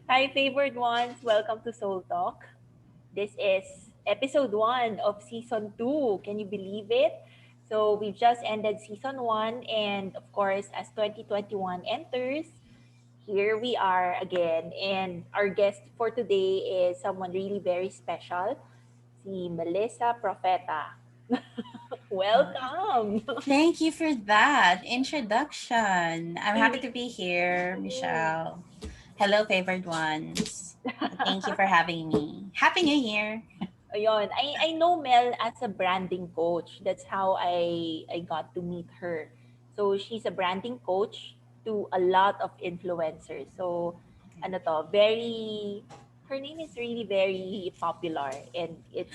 Hi, favored ones. Welcome to Soul Talk. This is episode 1 of season 2. Can you believe it? So, we've just ended season 1, and of course, as 2021 enters, here we are again. And our guest for today is someone really very special, si Melissa Profeta. Welcome. Thank you for that introduction. I'm happy to be here, Mm. Michelle. Hello, favored ones. Thank you for having me. Happy New Year. Ayun. I know Mel as a branding coach. That's how I got to meet her. So she's a branding coach to a lot of influencers. So ano to, very her name is really very popular and it's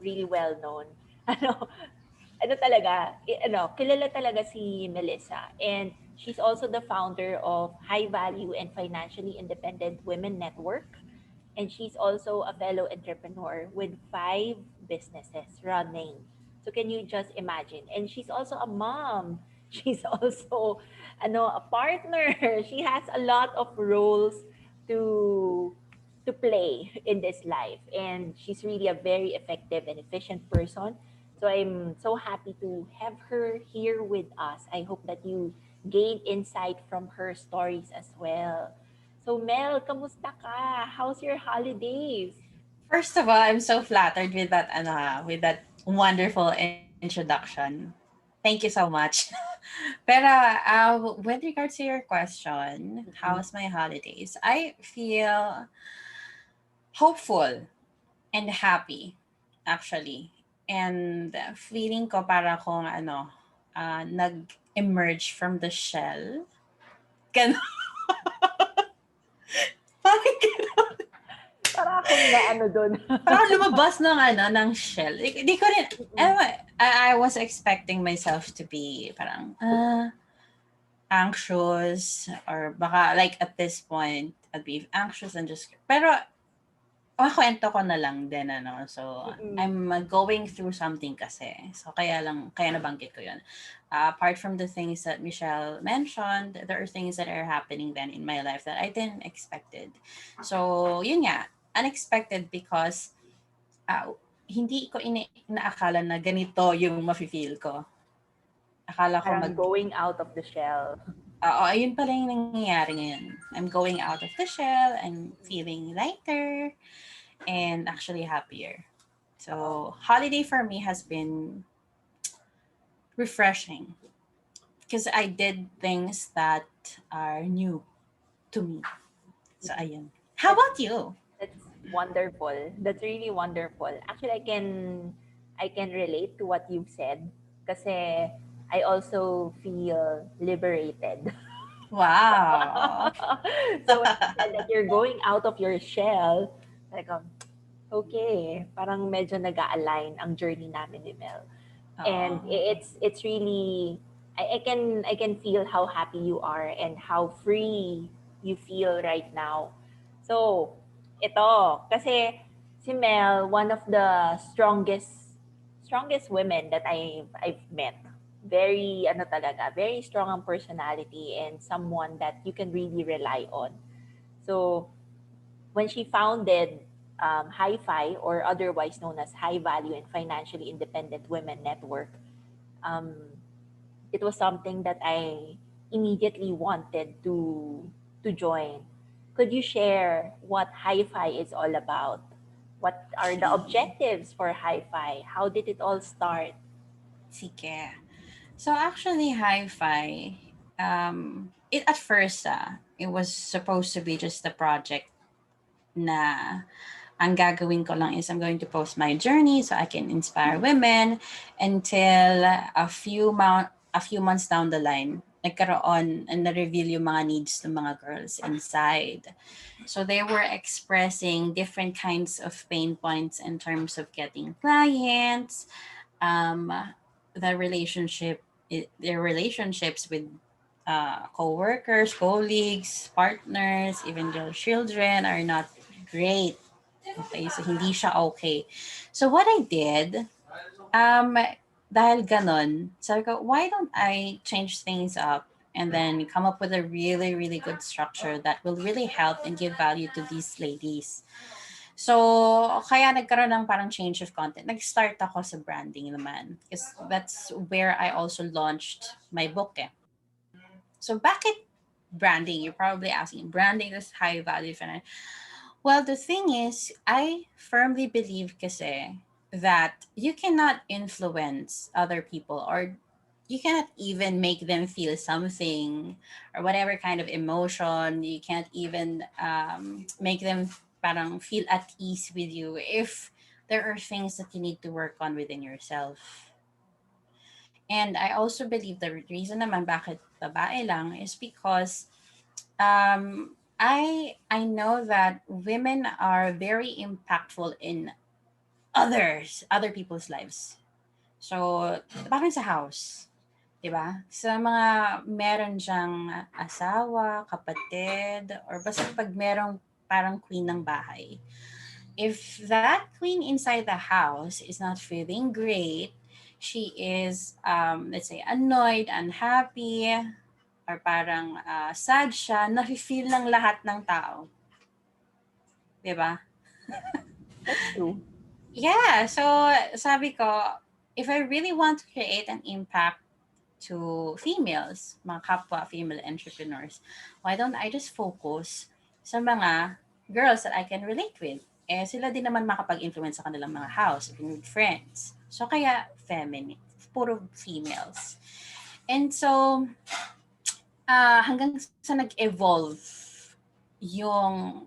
really well known. Ano, ano talaga, kilala talaga si Melissa. And she's also the founder of High Value and Financially Independent Women Network. And she's also a fellow entrepreneur with 5 businesses running. So can you just imagine? And she's also a mom. She's also a partner. She has a lot of roles to to play in this life, and she's really a very effective and efficient person. So I'm so happy to have her here with us. I hope that you gain insight from her stories as well. So Mel, kamusta ka? How's your holidays? First of all, I'm so flattered with that with that wonderful introduction. Thank you so much. Pero with regards to your question, Mm-mm. how's my holidays? I feel hopeful and happy actually. And feeling ko para kung nag-emerge from the shell. Gan parang ganon. Para akong na doon. Parang lumabas ng shell. Di ko rin, Mm-mm. I was expecting myself to be parang, anxious or baka like at this point, I'd be anxious and just, pero kwento ko na lang din So, Mm-mm. I'm going through something kasi. So, kaya nabanggit ko yun. Apart from the things that Michelle mentioned, there are things that are happening then in my life that I didn't expected. So, yun nga, unexpected because hindi ko inaakala na ganito yung mafe-feel ko. Akala ko Parang going out of the shell. ayun pala yung nangyayari ngayon. I'm going out of the shell, I'm feeling lighter, and actually happier. Oo. So, holiday for me has been refreshing because I did things that are new to me. So, Mm-mm. ayun. How That's about you? that's wonderful. That's really wonderful. Actually, I can relate to what you've said kasi I also feel liberated. Wow. So when you said that you're going out of your shell, like, okay, parang medyo nag-a-align ang journey namin ni Mel. And Oo. it's really I can feel how happy you are and how free you feel right now. So, ito kasi si Mel, one of the strongest women that I've met. Very talaga, very strong ang personality and someone that you can really rely on. So, when she founded HiFi, or otherwise known as High Value and Financially Independent Women Network, um, it was something that I immediately wanted to join. Could you share what HiFi is all about? What are the Okay. objectives for HiFi? How did it all start? Sige. So, actually, hi-fi, it at first, it was supposed to be just a project na ang gagawin ko lang is I'm going to post my journey so I can inspire women until a few months down the line nagkaroon and na-reveal yung mga needs ng mga girls inside. So they were expressing different kinds of pain points in terms of getting clients, um, the relationship, their relationships with co-workers, colleagues, partners, even their children are not great. Okay, so hindi siya okay. So what I did, um, dahil ganon, sabi ko, why don't I change things up and then come up with a really, really good structure that will really help and give value to these ladies. So, kaya nagkaroon ng parang change of content. Nag-start ako sa branding naman. Because that's where I also launched my book eh. So, bakit branding? You're probably asking, branding is high value finance. Well, the thing is, I firmly believe kasi that you cannot influence other people, or you cannot even make them feel something or whatever kind of emotion. You can't even make them parang feel at ease with you if there are things that you need to work on within yourself. And I also believe the reason naman bakit babae lang is because I know that women are very impactful in other people's lives. So, parang sa house, 'di ba? Sa mga meron diyang asawa, kapatid, or basta pag merong parang queen ng bahay. If that queen inside the house is not feeling great, she is, let's say, annoyed, unhappy, or parang sad siya, nafe-feel ng lahat ng tao. 'Di ba? That's true. Yeah, so sabi ko, if I really want to create an impact to females, mga kapwa female entrepreneurs, why don't I just focus sa mga girls that I can relate with? Eh, sila din naman makapag-influence sa kanilang mga house, even with friends. So, kaya feminine, puro females. And so, hanggang sa nag-evolve yung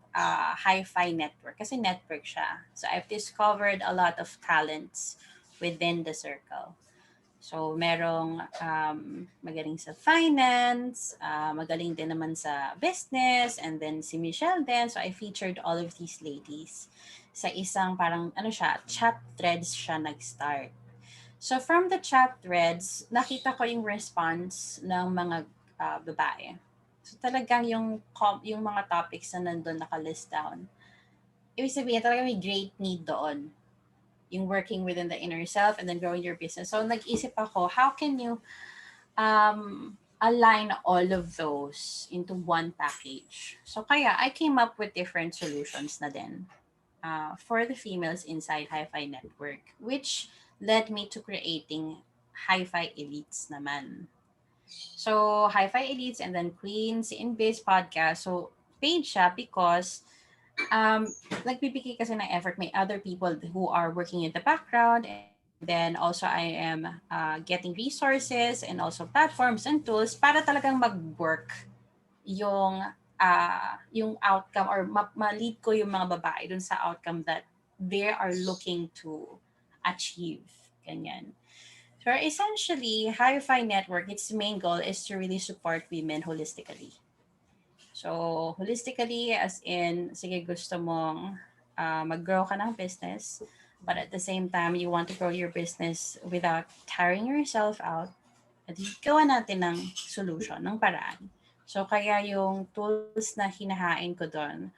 HiFi network. Kasi network siya. So, I've discovered a lot of talents within the circle. So, merong magaling sa finance, magaling din naman sa business, and then si Michelle din. So, I featured all of these ladies sa isang parang, ano siya, chat threads siya nag-start. So, from the chat threads, nakita ko yung response ng mga babae. So, talagang yung mga topics na nandun nakalist down. Ibig sabihin, talaga may great need doon, yung working within the inner self and then growing your business. So nag-isip ako, how can you align all of those into one package? So kaya I came up with different solutions na din for the females inside HiFi Network, which led me to creating HiFi Elites naman. So HiFi Elites and then Queens in Biz podcast. So page siya because nagbibigay kasi ng effort. May other people who are working in the background, and then also I am getting resources and also platforms and tools para talagang mag-work yung outcome, or ma-lead ko yung mga babae dun sa outcome that they are looking to achieve. Ganyan. So essentially, HiFi Network, its main goal is to really support women holistically. So, holistically, as in, sige, gusto mong mag-grow ka ng business, but at the same time, you want to grow your business without tiring yourself out, at gawa natin ng solution, ng paraan. So, kaya yung tools na hinahain ko doon,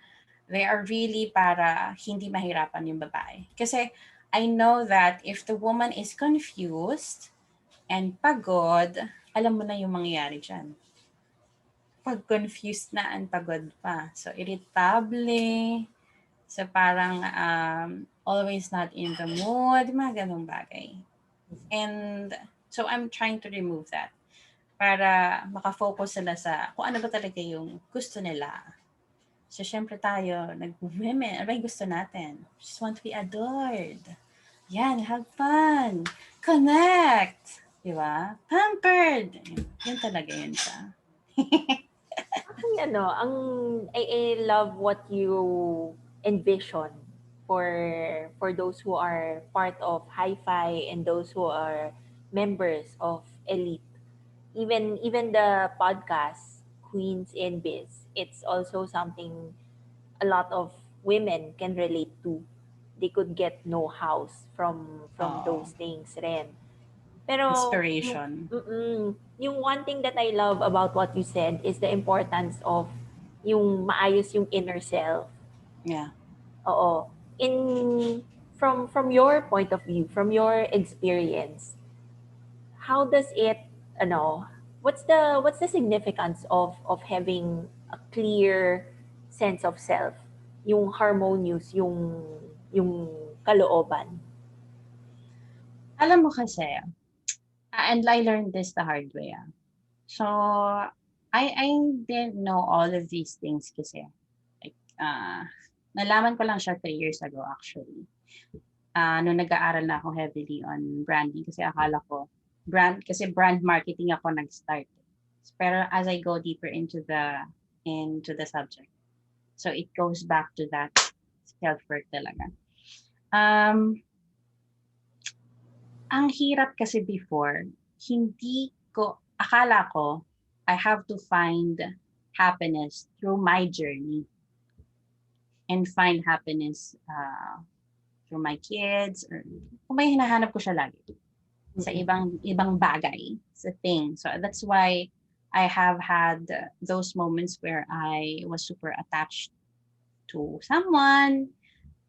they are really para hindi mahirapan yung babae. Kasi, I know that if the woman is confused and pagod, alam mo na yung mangyayari dyan. Pag confused na and pagod pa. So, irritable. So, parang always not in the mood. Mga ganong bagay. And so, I'm trying to remove that para makafocus sila sa kung ano ba talaga yung gusto nila. So, syempre tayo, nag-women, ano ba yung gusto natin? Just want to be adored. Yan, have fun. Connect. Diba? Pampered. Yun talaga yun siya. Actually, I love what you envision for those who are part of Hi-Fi and those who are members of Elite. Even the podcast Queens in Biz, it's also something a lot of women can relate to. They could get know-hows from Oo. those things rin. Pero Inspiration. yung one thing that I love about what you said is the importance of yung maayos yung inner self. Yeah. Oo. In from your point of view, from your experience, how does it ano, what's the significance of having a clear sense of self, yung harmonious, yung kalooban? Alam mo kasi, and I learned this the hard way. So, I didn't know all of these things kasi. Like, nalaman ko lang siya 3 years ago actually. Nung nag-aaral na ako heavily on branding kasi akala ko, kasi brand marketing ako nag-start. Pero as I go deeper into the subject, so it goes back to that self-worth talaga. Ang hirap kasi before, akala ko, I have to find happiness through my journey and find happiness through my kids or kung may hinahanap ko siya lagi sa ibang bagay, sa thing. So that's why I have had those moments where I was super attached to someone,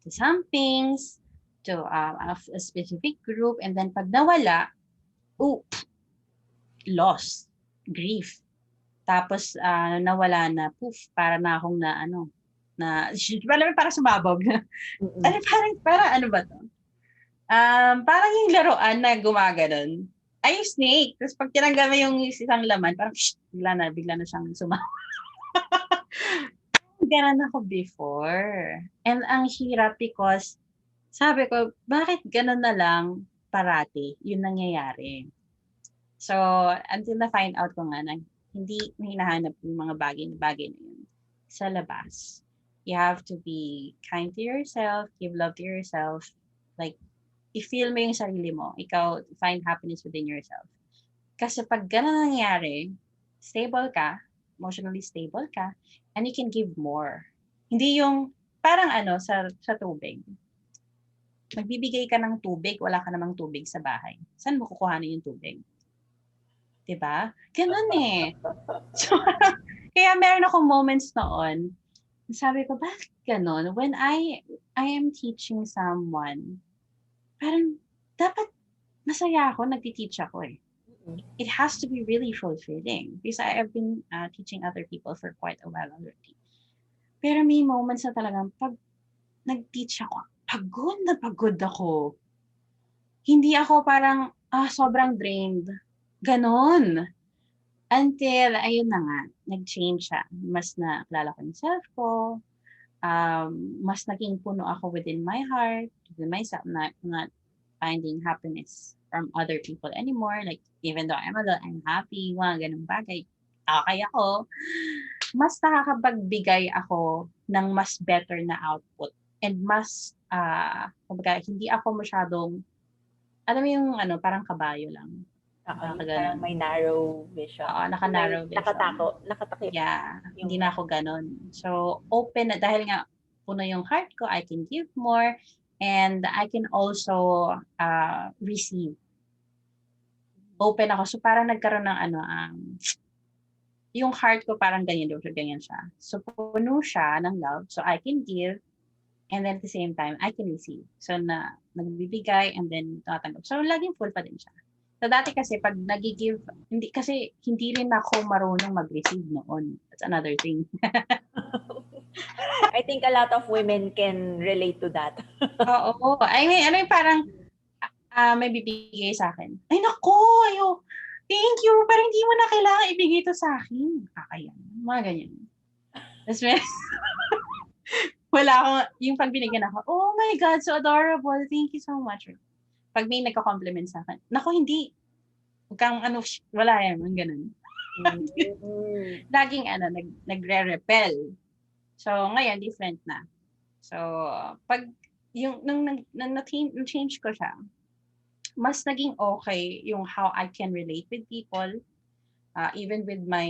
to some things, to a specific group, and then pag nawala, oh, loss, grief. Tapos nawala na, poof, para na akong na ano, na, alam mo, parang sumabog. parang ano ba to? Parang yung laruan na gumaganon. Ay, yung snake. Tapos pag tinanggal mo yung isang laman, parang bigla na siyang sumabog. Ganon ako before. And ang hirap because sabi ko, bakit ganon na lang parati yung nangyayari? So, until na-find out ko nga na hindi hinahanap yung mga bagay na yun sa labas. You have to be kind to yourself, give love to yourself, like, i-feel mo yung sarili mo. Ikaw, find happiness within yourself. Kasi pag gano'n nangyayari, stable ka, emotionally stable ka, and you can give more. Hindi yung, parang sa tubig. Magbibigay ka ng tubig, wala ka namang tubig sa bahay. Saan mo kukuhanin yung tubig? Diba? Ganun eh. So, kaya meron akong moments noon, sabi ko, bakit ganun? When I am teaching someone, parang dapat masaya ako, nagti-teach ako eh. It has to be really fulfilling because I have been teaching other people for quite a while already. Pero may moments na talagang pag nag-teach ako, pagod na pagod ako. Hindi ako parang sobrang drained. Ganon. Until, ayun na nga, nag-change siya. Mas naklala ko yung self ko. Mas naging puno ako within my heart, within myself, not finding happiness from other people anymore. Like, even though I'm alone, I'm happy, mga ganung bagay. Okay ako. Mas nakakapagbigay ako ng mas better na output. And mas, kumbaga, hindi ako masyadong, alam mo yung parang kabayo lang. Yung parang may narrow vision. Oo, naka-narrow vision. Nakatakip. Yeah, hindi na ako ganun. So, open na, dahil nga puno yung heart ko, I can give more and I can also receive. Open ako. So, parang nagkaroon ng yung heart ko parang ganyan siya. So, puno siya ng love. So, I can give and then at the same time, I can receive. So, nagbibigay and then tatanggap. So, laging full pa din siya. So, dati kasi pag nag-give, hindi rin ako marunong mag-receive noon. That's another thing. I think a lot of women can relate to that. Oo. I mean, yung parang may bibigay sa akin. Ay, nako! Thank you! Parang hindi mo na kailangan ibigay ito sa akin. Kakayan. Mga ganyan. Tapos wala akong, yung pag binigyan ako, oh my God, so adorable. Thank you so much. Pag may nagka-compliment sa akin, nako, hindi. Huwag kang wala yan. Mga ganun. Laging nagre-repel. So, ngayon, different na. So, pag nung na-change ko siya, mas naging okay yung how I can relate with people, even with my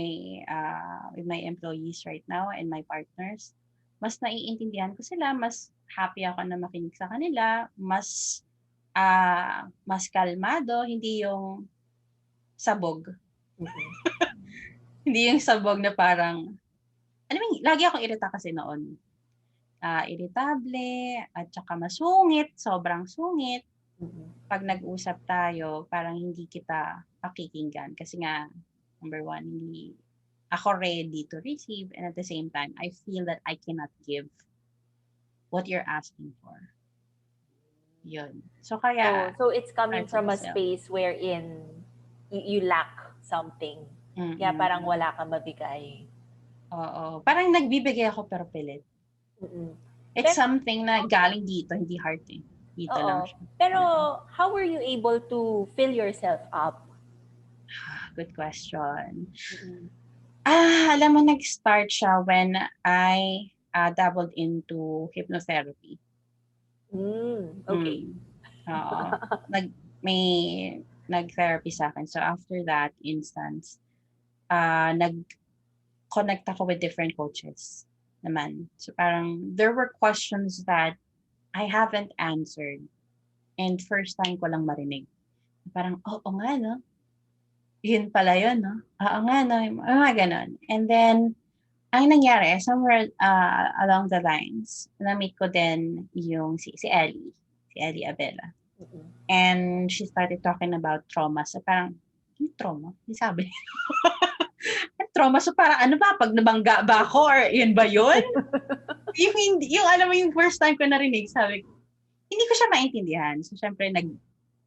employees right now and my partners. Mas naiintindihan ko sila, mas happy ako na makinig sa kanila, mas kalmado, hindi yung sabog. Hindi yung sabog na parang, lagi akong irita kasi noon. Irritable, at saka masungit, sobrang sungit. Pag nag-usap tayo, parang hindi kita pakikinggan. Kasi nga, Number one, hindi ako ready to receive, and at the same time, I feel that I cannot give what you're asking for. Yun. So, So kaya, so it's coming parts of from a myself. space wherein you lack something. Kaya Mm-mm. parang wala kang mabigay. Oo. Parang nagbibigay ako pero pilit. Mm. It's Pero something na galing dito, hindi heart eh. Dito lang oo. siya. Pero Mm. how were you able to fill yourself up? Good question. Mm-mm. Alam mo, nag-start siya when I dabbled into hypnotherapy. Okay. Mm. Oo. Nag, may nag-therapy sa akin. So, after that instance, nag-connect ako with different coaches naman. So, parang there were questions that I haven't answered. And first time ko lang marinig. Parang, oo nga, no? Yun pala yun, no? Oo nga, no? Mga ganon. And then, ang nangyari, somewhere along the lines, na-meet ko din yung si Ellie Abela. Mm-mm. And she started talking about trauma. So parang, yung trauma? Yung sabi, trauma? So parang ano ba, pag nabangga ba ako or yun ba yun? Yung alam mo, yung first time ko narinig, sabi ko, hindi ko siya maintindihan. So syempre,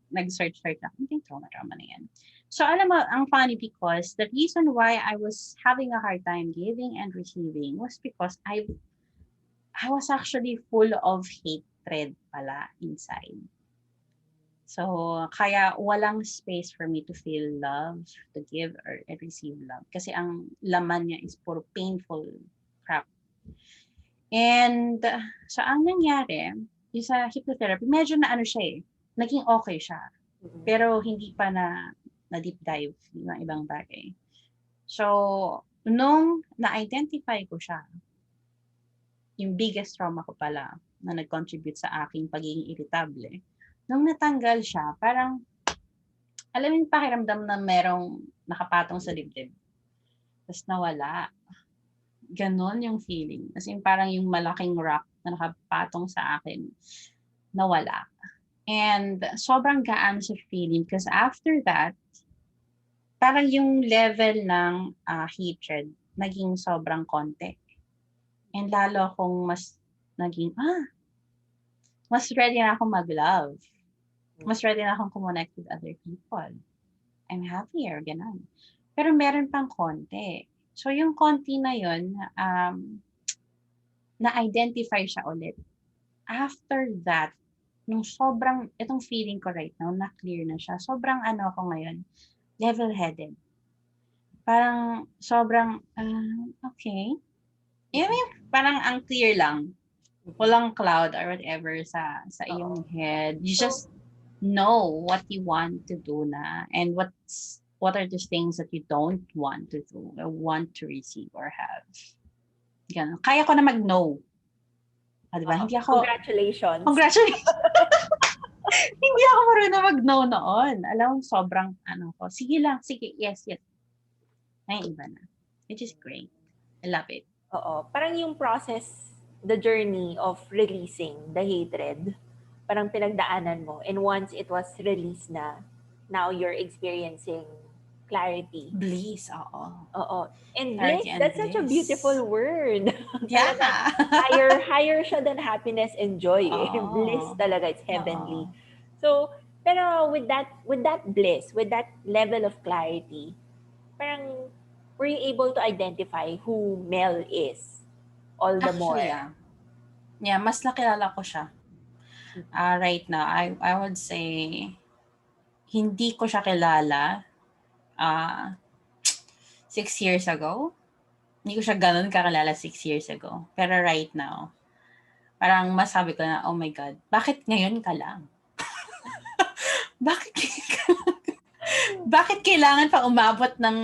nag-search ako, hindi trauma na yan. So alam mo, ang funny because the reason why I was having a hard time giving and receiving was because I was actually full of hatred pala inside. So, kaya walang space for me to feel love, to give or receive love. Kasi ang laman niya is puro painful crap. And so, ang nangyari, yung sa hypnotherapy, medyo na ano siya eh, naging okay siya. Mm-mm. Pero hindi pa na deep dive yung ibang bagay. So, nung na-identify ko siya, yung biggest trauma ko pala na nag-contribute sa aking pagiging irritable, nung natanggal siya, parang alam mo yung pakiramdam na merong nakapatong sa dibdib, tapos nawala. Ganon yung feeling. As in, parang yung malaking rock na nakapatong sa akin, nawala. And sobrang gaan sa feeling because after that, parang yung level ng hatred naging sobrang konti. And lalo akong mas naging, mas ready na akong mag-love. Mas ready na akong connect with other people. I'm happier, ganun. Pero meron pang konti. So, yung konti na yun, na-identify siya ulit. After that, nung sobrang, itong feeling ko right now, na-clear na siya. Sobrang ano ako ngayon, level-headed. Parang sobrang, okay. Yung parang ang clear lang. Mm-mm. Walang cloud or whatever sa Oo. iyong head. You So, just know what you want to do na and what are those things that you don't want to do or want to receive or have. Ganun. Kaya ko na mag-no. Diba? oo. Hindi ako, Congratulations. congratulations. Hindi ako marunong mag-no noon. Alam mo, sobrang ano ko. Sige lang, sige, yes, yes. Ay, iba na. Which is great. I love it. Oo. Parang yung process, the journey of releasing the hatred, parang pinagdaanan mo. And once it was released na, now you're experiencing clarity. Bliss, oo. Oo. And Clarity bliss, and that's such a bliss. beautiful word. Talagang Yeah. higher siya than happiness and joy. Eh. Bliss Oo. talaga, it's heavenly. Oo. So, pero with that bliss, with that level of clarity, parang were you able to identify who Mel is all the Actually, more? yeah. Yeah, mas nakilala ko siya. Right now, I would say, hindi ko siya kilala 6 years ago. Hindi ko siya ganun kakilala 6 years ago. Pero right now, parang masabi ko na, oh my God, bakit ngayon ka lang? Bakit ngayon ka lang? Bakit kailangan pa umabot ng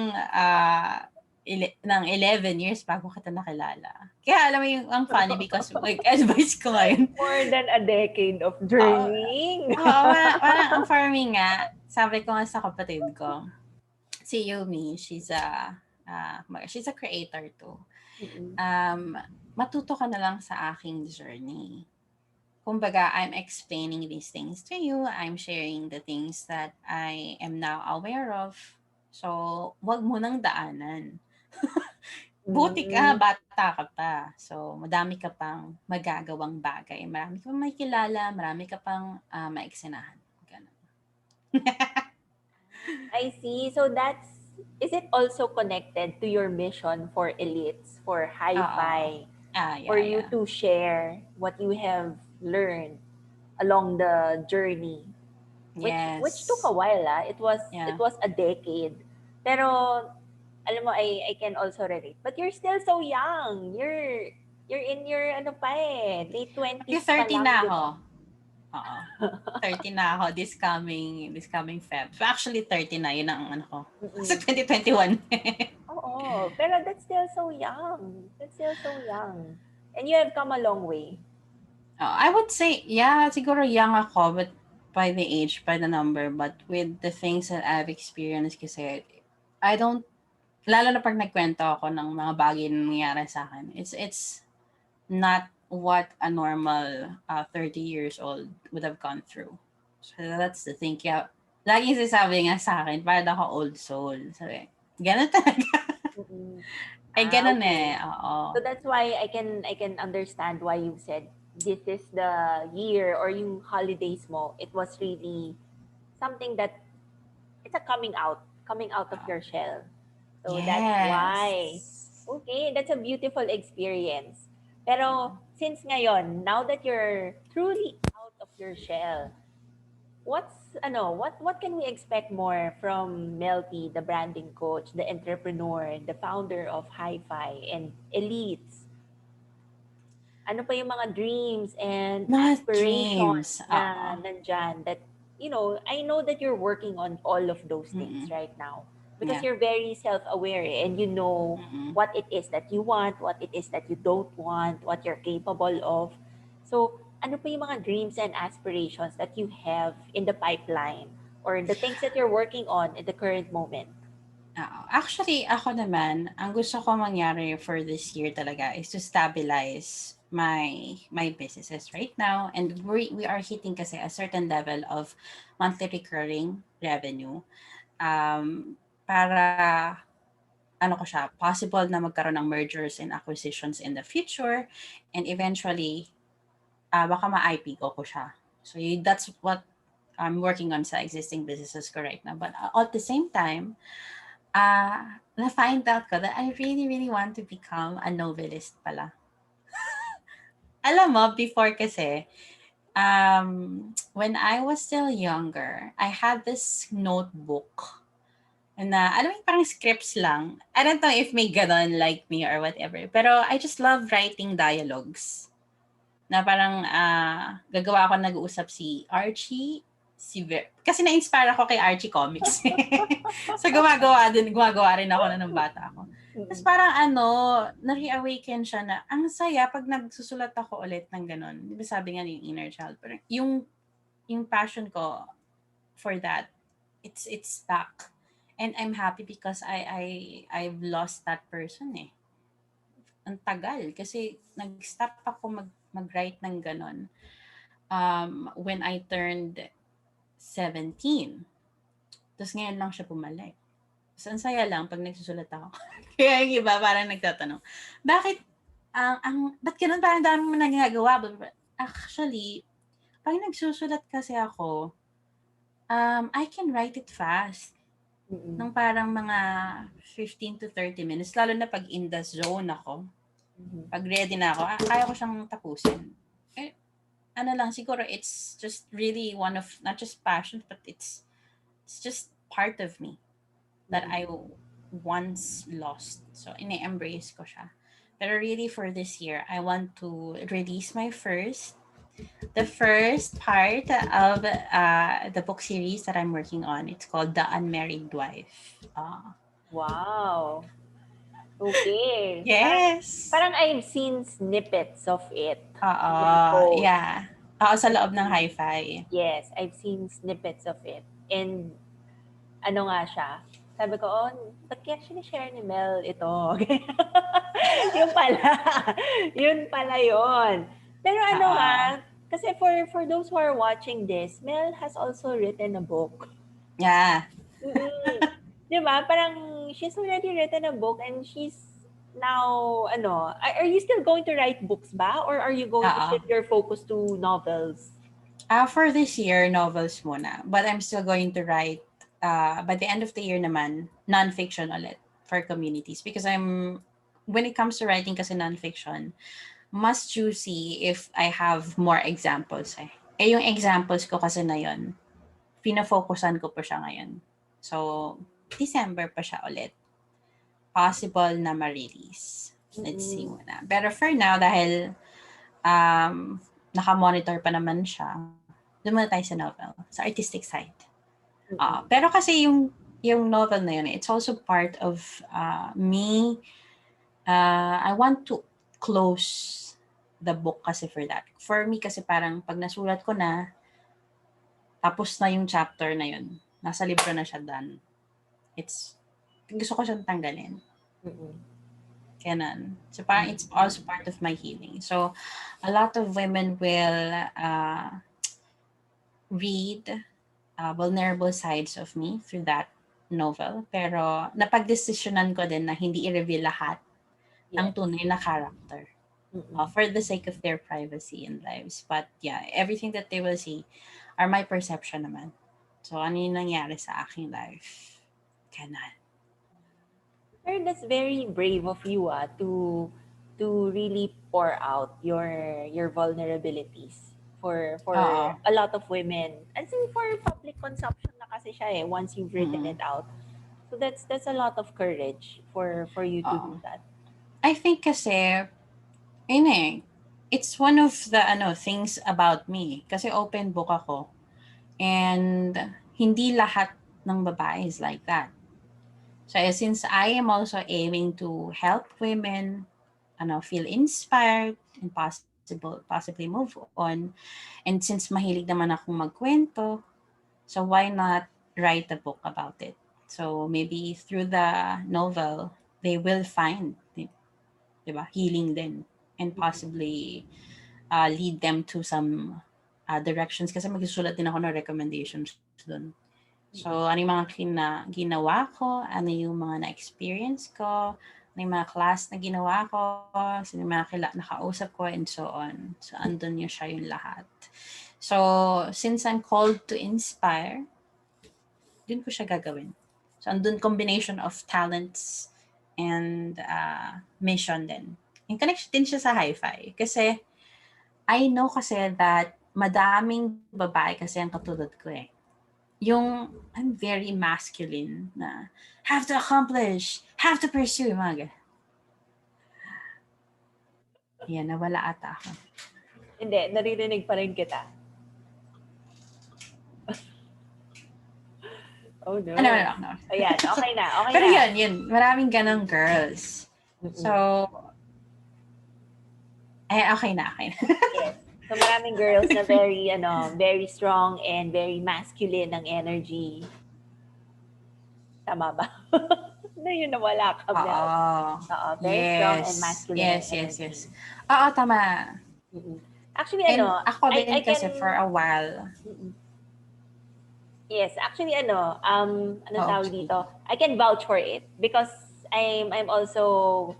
11 years bago kita nakilala? Kaya alam mo yung ang funny because like advice ko ngayon. More than a decade of Oo, journeying. parang ang farming nga, sabi ko nga sa kapatid ko, si Yumi, she's a creator too. Mm-mm. Um, Matuto ka na lang sa aking journey. Kumbaga, I'm explaining these things to you. I'm sharing the things that I am now aware of. So, wag mo nang daanan. Buti ka, Mm. bata ka pa. So, madami ka pang magagawang bagay. Marami ka pang makikilala, marami ka pang maiksinahan. Ganun. I see. So is it also connected to your mission for elites, for Oo. HiFi, for Yeah, you yeah. to share what you have learned along the journey, which took a Yes. while, ah. It Yeah. was a decade. Pero alam mo, I can also relate. But you're still so young. You're in your ano pa eh, late twenties pa Mag-30 lang, na 'di ako. ba? Oo. 30 na ako this coming Feb. So actually 30 na, yun ang ano ko. Sa Mm. 2021. Oo, pero that's still so young. That's still so young. And you have come a long way. I would say, yeah, siguro young ako, but by the age, by the number, but with the things that I've experienced kasi, I don't, lalo na pag nagkwento ako ng mga bagay na nangyari sa akin, it's not what a normal 30 years old would have gone through. So that's the thing. Kaya, laging sasabi nga sa akin, parang ako old soul. Sabi, ganun talaga. Mm-mm. Ay, Ah, ganun okay. eh. Oo. So that's why I can understand why you said this is the year or yung holidays mo. It was really something that it's a coming out of Oo. your shell. So that's why. Yes. Okay, that's a beautiful experience. Pero since ngayon, now that you're truly out of your shell, what can we expect more from Melty, the branding coach, the entrepreneur, the founder of HiFi and Elites? Ano pa yung mga dreams and Mga aspirations dreams. Oo. na nandyan that, I know that you're working on all of those things Mm-mm. right now because Yeah. you're very self-aware and you know Mm-mm. what it is that you want, what it is that you don't want, what you're capable of. So, ano pa yung mga dreams and aspirations that you have in the pipeline or the things that you're working on in the current moment? Oo. Actually, ako naman, ang gusto ko mangyari for this year talaga is to stabilize my businesses right now, and we are hitting kasi a certain level of monthly recurring revenue, para ano ko siya, possible na magkaroon ng mergers and acquisitions in the future, and eventually baka ma-IPO ko siya. So that's what I'm working on sa existing businesses ko right now. But at the same time, na-find out ko that I really, really want to become a novelist pala. Alam mo, before kasi, when I was still younger, I had this notebook na, alam mo yung parang scripts lang. I don't know if may ganon like me or whatever. Pero I just love writing dialogues. Na parang gagawa ako, nag-uusap si Archie, kasi na-inspire ako kay Archie Comics. So gumagawa rin ako na ng bata ako. Tapos Mm-mm. parang na-reawaken siya na, ang saya pag nagsusulat ako ulit ng ganon. Di ba sabi nga yung inner child, parang yung passion ko for that, it's back. And I'm happy because I've lost that person eh. Ang tagal kasi nag-stop ako mag-write ng ganon when I turned 17. Tapos ngayon lang siya bumalik. So, ang saya lang pag nagsusulat ako. Kaya yung iba parang nagtatanong, bakit, ba't ganun parang dami mo nagagawa? Actually, pag nagsusulat kasi ako, I can write it fast. Mm-mm. Nung parang mga 15 to 30 minutes, lalo na pag in the zone ako, Mm-mm. pag ready na ako, kaya ko siyang tapusin. Eh, ano lang, siguro it's just really one of, not just passion, but it's just part of me that Mm-mm. I once lost. So, ini-embrace ko siya. Pero really for this year, I want to release the first part of the book series that I'm working on. It's called The Unmarried Wife. Wow. Okay. Yes! Parang I've seen snippets of it Oo, in your post. yeah. Oo, sa I've loob ng seen, hi-fi. yes, I've seen snippets of it. And ano nga siya, sabi ko, oh, ba't kaya share ni Mel ito? Yun pala. Yun pala yun. Pero ano Oo. nga, kasi for those who are watching this, Mel has also written a book. Yeah. Mm-mm. Di ba? Parang she's already written a book and she's now, are you still going to write books ba? Or are you going to Oo. shift your focus to novels? For this year, novels muna. But I'm still going to write, by the end of the year naman, non-fiction ulit for communities. Because when it comes to writing kasi non-fiction, mas choosy if I have more examples eh. Eh yung examples ko kasi na yun, fina-focusan ko pa siya ngayon. So, December pa siya ulit. Possible na ma-release. Let's see Mm-mm. muna. Pero for now, dahil naka-monitor pa naman siya, doon muna tayo sa novel, sa artistic side. Mm-mm. Pero kasi yung novel na yun, it's also part of me. I want to close the book kasi for that. For me kasi parang pag nasulat ko na, tapos na yung chapter na yun. Nasa libro na siya done. It's, gusto ko siyang tanggalin. Mm-mm. Ganun. So parang it's also part of my healing. So a lot of women will read vulnerable sides of me through that novel. Pero napagdesisyonan ko din na hindi i-reveal lahat ng Yes. tunay na character Mm-mm. for the sake of their privacy and lives. But yeah, everything that they will see are my perception naman. So ano yung nangyari sa aking life? Ganon. Pero that's very brave of you to really pour out your vulnerabilities for Oo. a lot of women. And so for public consumption na kasi siya once you've written Mm-mm. it out. So that's a lot of courage for you to Oo. do that. I think kasi, yun eh, it's one of the things about me. Kasi open book ako. And hindi lahat ng babae is like that. So since I am also aiming to help women, feel inspired and possibly move on, and since mahilig naman akong magkwento, so why not write a book about it? So maybe through the novel, they will find, diba, healing din, and possibly lead them to some directions kasi magsusulat din ako ng recommendations doon. So, ano yung mga ginawa ko, ano yung mga na-experience ko, ano yung mga class na ginawa ko, sino yung mga nakausap ko, and so on. So, andun yung siya yung lahat. So, since I'm called to inspire, dun ko siya gagawin. So, andun combination of talents and mission din. Yung connection din siya sa hi-fi. Kasi, I know kasi that madaming babae kasi ang katulad ko eh. Yung I'm very masculine na have to accomplish, have to pursue, mga yan, nawala ata ako. Hindi, naririnig pa rin kita. Oh no. No. Ayan, okay na, okay Pero na. yun, maraming ganong girls. So, Mm-mm. okay na, okay na. Yes. So maraming girls na very very strong and very masculine ang energy. Tama ba? Na yun na wala ka, Mel. Oo. Oo, very strong and Yes. masculine ang Yes, yes, energy. yes. Oo, tama. Mm-mm. Actually, And ako I din can, kasi for a while. mm-mm. Yes, actually, anong Oo, tawag sige. dito? I can vouch for it because I'm also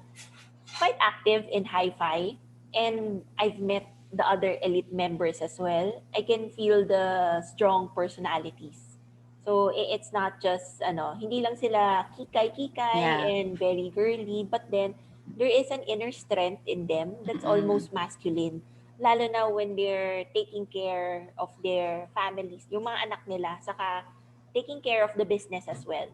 quite active in HiFi and I've met the other elite members as well. I can feel the strong personalities. So it's not just hindi lang sila kikay-kikay Yeah. and very girly, but then there is an inner strength in them that's Mm-mm. almost masculine. Lalo na when they're taking care of their families, yung mga anak nila, saka taking care of the business as well.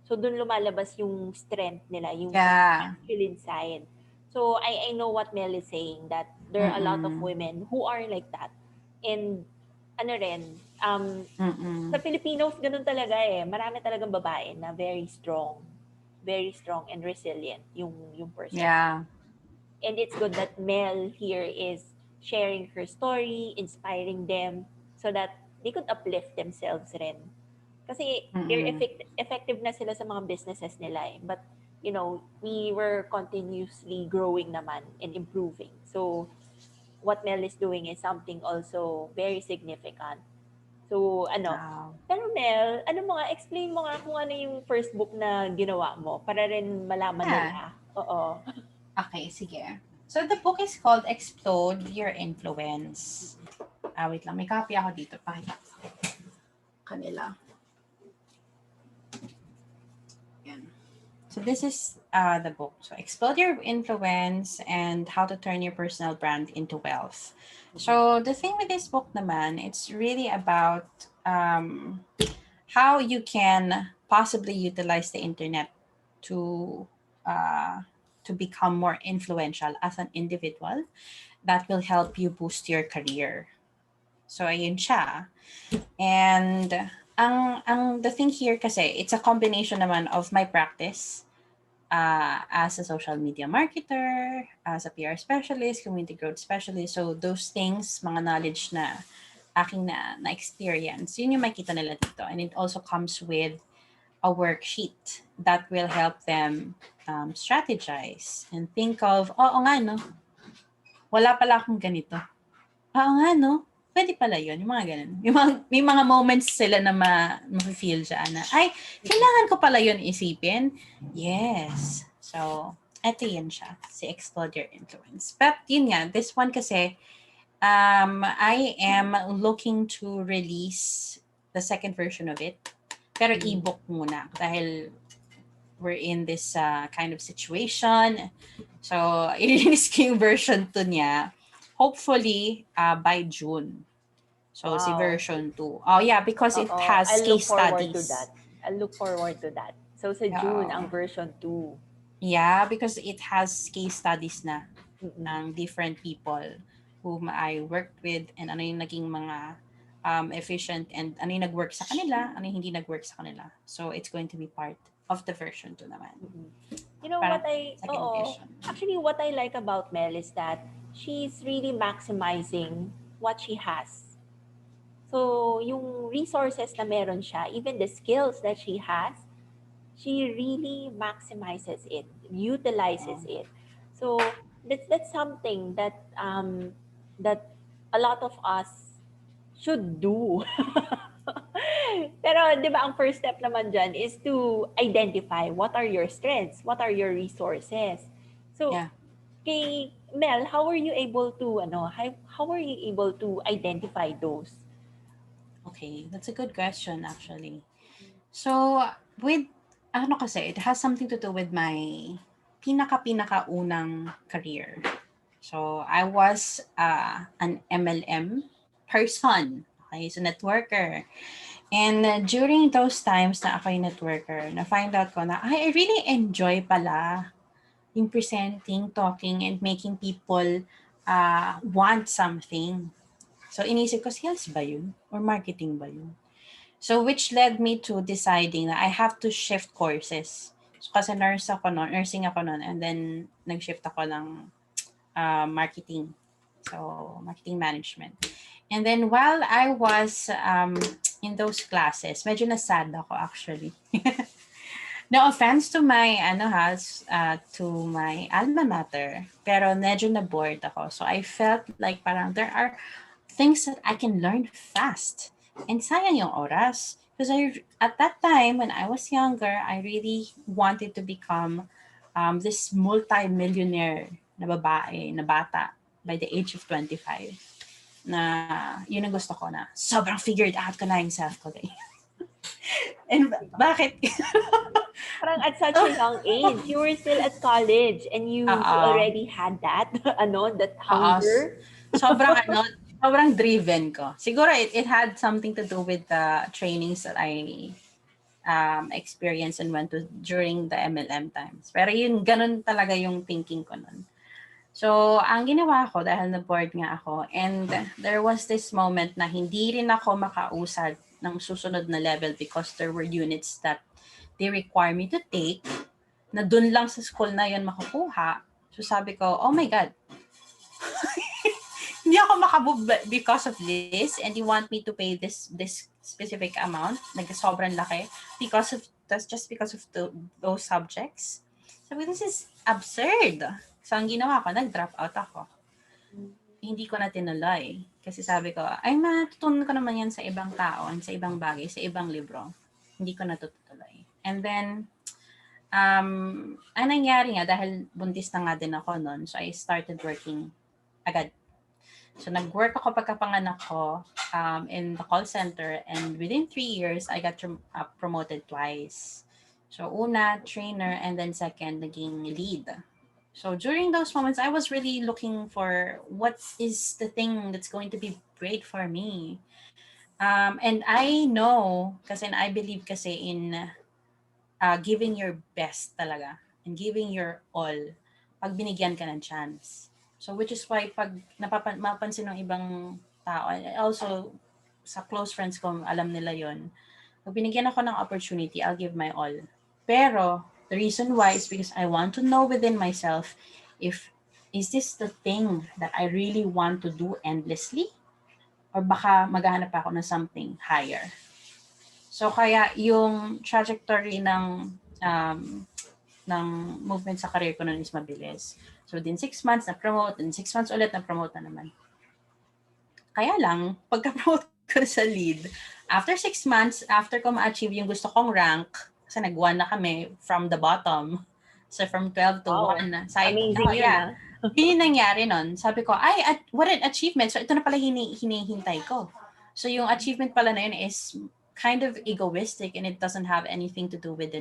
So doon lumalabas yung strength nila, yung Yeah. masculine side. So I know what Mel is saying that there are a lot of Mm-mm. women who are like that. And ano rin, sa Mm-mm. Filipinos ganun talaga eh. Marami talagang babae na very strong and resilient yung personality. Yeah. And it's good that Mel here is sharing her story, inspiring them so that they could uplift themselves rin. Kasi they're Mm-mm. effective na sila sa mga businesses nila eh. But, we were continuously growing naman and improving. So, what Mel is doing is something also very significant. So, Wow. pero Mel, ano mo nga, explain mo nga kung ano yung first book na ginawa mo para rin malaman Yeah. nila. Oo. Okay, sige. So the book is called Explode Your Influence. Wait lang, may copy ako dito. Pakita ko kanila. Yan. So this is the book. So Explode Your Influence and How to Turn Your Personal Brand into Wealth. So the thing with this book naman, it's really about how you can possibly utilize the internet to uh, to become more influential as an individual that will help you boost your career. So ayun siya. And ang the thing here kasi it's a combination naman of my practice as a social media marketer, as a PR specialist, community growth specialist. So those things, mga knowledge na aking na experience, yun yung makita nila dito. And it also comes with a worksheet that will help them strategize and think of, oo nga no, wala pala akong ganito. Oo nga no, pwede pala yun, yung mga ganun. May mga moments sila na ma-feel dyan na, ay, kailangan ko pala yun isipin. Yes. So, eto yun siya, si Explode Your Influence. But yun nga, this one kasi, I am looking to release the second version of it. Pero ebook muna dahil we're in this kind of situation. So, i-release ko yung version 2 niya. Hopefully, by June. So, si Wow. version 2. Oh, yeah, because it Oo. has I'll look case forward to studies. that. I'll look forward to that. So sa June, Oo. ang version 2. Yeah, because it has case studies na Mm-mm. ng different people whom I worked with and ano yung naging mga efficient and ano yung nag-work sa kanila, ano yung hindi nag-work sa kanila. So, it's going to be part of the version 2 naman. Mm-mm. You know what Parang I, second oo. edition. Actually, what I like about Mel is that she's really maximizing what she has. So, yung resources na meron siya, even the skills that she has, she really maximizes it, utilizes Oo. it. So, that's something that that a lot of us should do. Pero 'di ba ang first step naman diyan is to identify what are your strengths, what are your resources. So, Yeah. kay Mel, how were you able to how were you able to identify those? Okay, that's a good question actually. So, with ano kasi, it has something to do with my pinaka unang career. So, I was an MLM person. Okay, so networker. And during those times na ako yung networker, na-find out ko na, I really enjoy pala yung presenting, talking, and making people want something. So, inisip ko, sales ba yun? Or marketing ba yun? So, which led me to deciding that I have to shift courses. So, kasi nursing ako noon, and then nag-shift ako ng marketing. So, marketing management. And then while I was in those classes, medyo nasad ako actually. No offense to my to my alma mater, pero medyo na bored ako. So I felt like parang there are things that I can learn fast. And sayang yung oras. Because at that time, when I was younger, I really wanted to become this multi-millionaire na babae, na bata by the age of 25. Na yun ang gusto ko na sobrang figured out ko na yung self ko. And bakit? Parang at such a young age, you were still at college and you Oo. already had that that Oo. hunger. Sobrang sobrang driven ko. Siguro it had something to do with the trainings that I experienced and went to during the MLM times. Pero yun, ganun talaga yung thinking ko nun. So, ang ginawa ko, dahil na-bored nga ako, and there was this moment na hindi rin ako makausad ng susunod na level because there were units that they require me to take na dun lang sa school na yun makukuha. So, sabi ko, oh my God, hindi ako makabove because of this and you want me to pay this specific amount, sobrang laki, because of that's just because of those subjects. Sabi, this is absurd. So, ang ginawa ko, nag-drop out ako. hindi ko na tinuloy. Kasi sabi ko, ay matutunan ko naman yan sa ibang tao, sa ibang bagay, sa ibang libro. Hindi ko natutuloy. And then, ang nangyari nga, dahil buntis na nga din ako noon, so I started working agad. So nag-work ako pagkapanganak ko in the call center, and within 3 years, I got promoted twice. So una, trainer, and then second, naging lead. So during those moments, I was really looking for what is the thing that's going to be great for me. And I know, kasi I believe kasi in giving your best talaga and giving your all pag binigyan ka ng chance. So which is why pag mapansin ng ibang tao, and also sa close friends ko, alam nila yon. Pag binigyan ako ng opportunity, I'll give my all. Pero the reason why is because I want to know within myself if is this the thing that I really want to do endlessly, or baka maghahanap ako ng something higher. So kaya yung trajectory um, ng movement sa career ko nun is mabilis. So within 6 months na-promote, and 6 months ulit na-promote na naman. Kaya lang, pagka-promote ko sa lead, after 6 months, after ko ma-achieve yung gusto kong rank, kasi nag-1 na kami from the bottom. So from 12 to Wow. 1. Oh Amazing yun, yeah. ah. Yun yung nangyari nun. Sabi ko, ay, what an achievement. So ito na pala hinihintay ko. So yung achievement pala na yun is kind of egoistic, and it doesn't have anything to do with,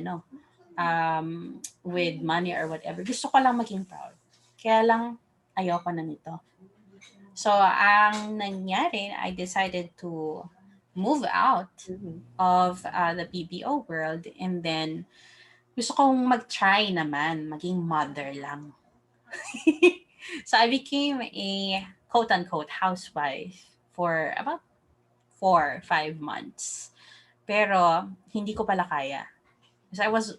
with money or whatever. Gusto ko lang maging proud. Kaya lang, ayoko na nito. So, ang nangyari, I decided to move out Mhm. of the BPO world, and then gusto kong mag-try naman, maging mother lang. So, I became a quote-unquote housewife for about 4, 5 months. Pero, hindi ko pala kaya. Because I was,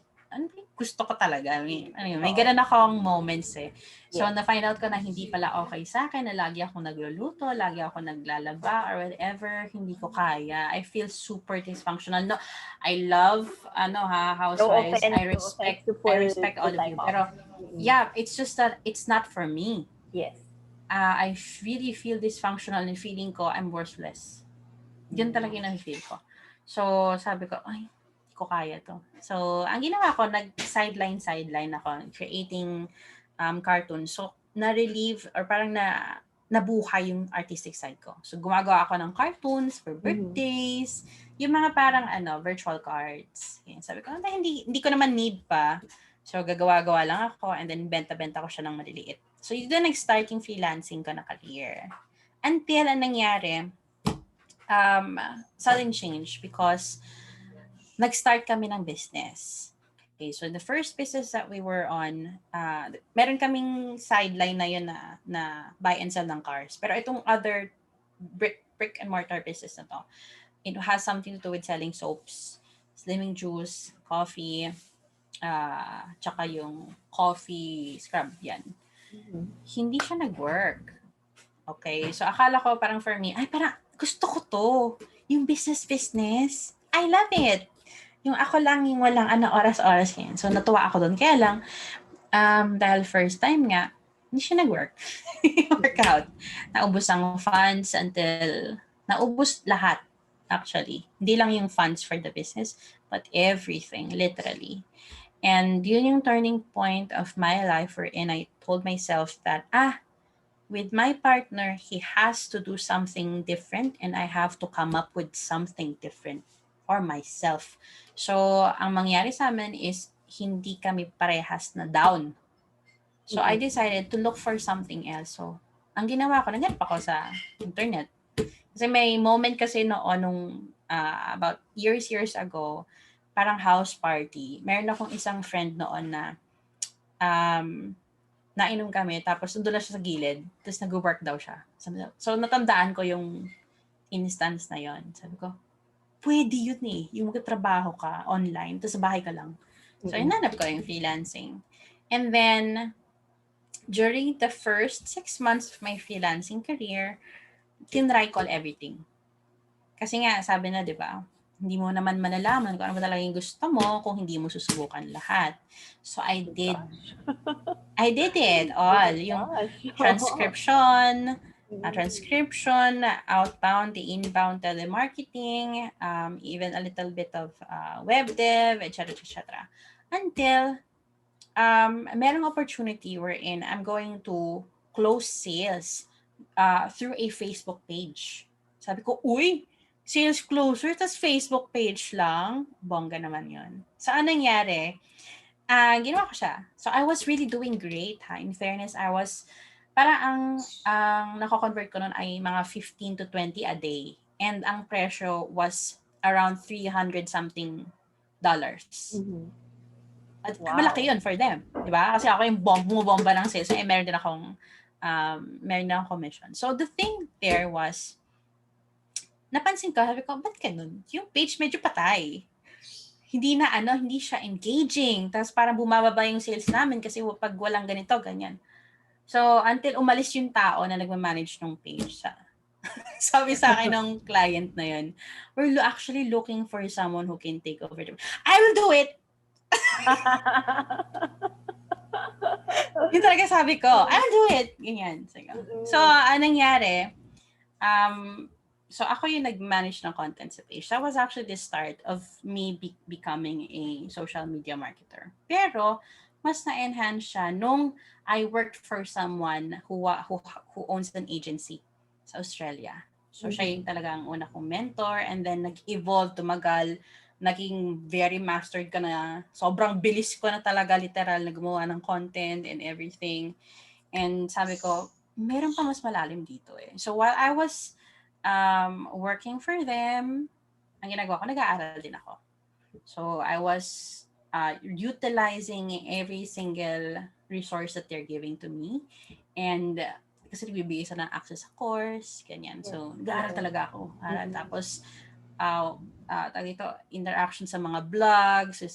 gusto ko talaga. May Oo. ganun akong moments eh. So, Yes. na-find out ko na hindi pala okay sa akin, na lagi akong nagluluto, lagi ako naglalaba, or whatever, hindi ko kaya. I feel super dysfunctional. No, I love, housewives. No offense to I full respect all full of time you. moms. Pero, Mm-mm. yeah, it's just that it's not for me. Yes. I really feel dysfunctional, and feeling ko I'm worthless. Yun talaga yung na-feel ko. So, sabi ko, ay, hindi ko kaya to. So, ang ginawa ko, nag-sideline ako, creating cartoons. So, na-relieve, or parang nabuhay yung artistic side ko. So, gumagawa ako ng cartoons for Mhm. birthdays, yung mga parang, virtual cards. Yan. Sabi ko, hindi ko naman need pa. So, gagawa-gawa lang ako, and then benta-benta ko siya ng maliliit. So, yun doon nag-start yung freelancing ko na career. Until, ang nangyari, sudden change, because nag-start kami ng business. Okay, so the first business that we were on, meron kaming sideline na yun na buy and sell ng cars. Pero itong other brick and mortar business na to, it has something to do with selling soaps, slimming juice, coffee, tsaka yung coffee scrub, yan. Mhm. Hindi siya nag-work. Okay, so akala ko parang for me, ay parang gusto ko to. Yung business. I love it. Yung ako lang yung walang oras-oras yan. So natuwa ako doon. Kaya lang, dahil first time nga, hindi siya nag-work. Work Mhm. out. Naubos ang funds until, naubos lahat actually. Hindi lang yung funds for the business, but everything, literally. And yun yung turning point of my life wherein I told myself that, with my partner, he has to do something different, and I have to come up with something different for myself. So, ang mangyari sa amin is hindi kami parehas na down. So, I Mm-mm. decided to look for something else. So, ang ginawa ko, naghanap ako sa internet. Kasi may moment kasi noon nung about years ago, parang house party. Meron akong isang friend noon na um, nainom kami, tapos nandun lang siya sa gilid, tapos nag-work daw siya. So, natandaan ko yung instance na yon. Sabi ko, pwede yun eh. Yung magtrabaho ka online, tapos sa bahay ka lang. So, Mm-mm. inanap ko yung freelancing. And then, during the first 6 months of my freelancing career, tinry ko everything. Kasi nga, sabi na, di ba, hindi mo naman malalaman kung ano ba talaga yung gusto mo kung hindi mo susubukan lahat. So, Oh my gosh. I did it Oh all. my Yung gosh. transcription, Mm. transcription, outbound, the inbound telemarketing, even a little bit of web dev, etc., etc. Until merong opportunity wherein I'm going to close sales through a Facebook page. Sabi ko, uy, sales closer, tas Facebook page lang. Bongga naman yun. So, anong nangyari? Ginawa ko siya. So, I was really doing great, ha. In fairness, I was, parang ang nako-convert ko nun ay mga 15 to 20 a day. And ang presyo was around 300 something dollars. Mhm. At malaki Wow. yun for them. Di ba? Kasi ako yung bumubomba ng sales. Eh, meron din akong commission. So, the thing there was, napansin ko, sabi ko, ba't ganun? Yung page medyo patay. Hindi siya engaging. Tapos parang bumababa yung sales namin kasi pag walang ganito, ganyan. So, until umalis yung tao na nagmamanage ng page, sabi sa akin ng client na yun, we're actually looking for someone who can take over. I will do it! Yun talaga sabi ko, I'll do it! Ganyan. So, Mm. anong nangyari? Um, so ako yung nag-manage ng content sa page. That was actually the start of me becoming a social media marketer. Pero, mas na-enhance siya nung I worked for someone who owns an agency sa Australia. So, siya yung Mhm. talagang una kong mentor and then nag-evolve, tumagal, naging very mastered ka na. Sobrang bilis ko na talaga literal na gumawa ng content and everything. And sabi ko, meron pa mas malalim dito eh. So while I was working for them, ang ginagawa ko, nag-aaral din ako. So I was utilizing every single resource that they're giving to me. And kasi nagbibigay sa ng access sa course, ganyan. Yes. So nag-aaral Oo. talaga ako. Aral. Mm. Tapos, tawag ito, interaction sa mga blogs, sa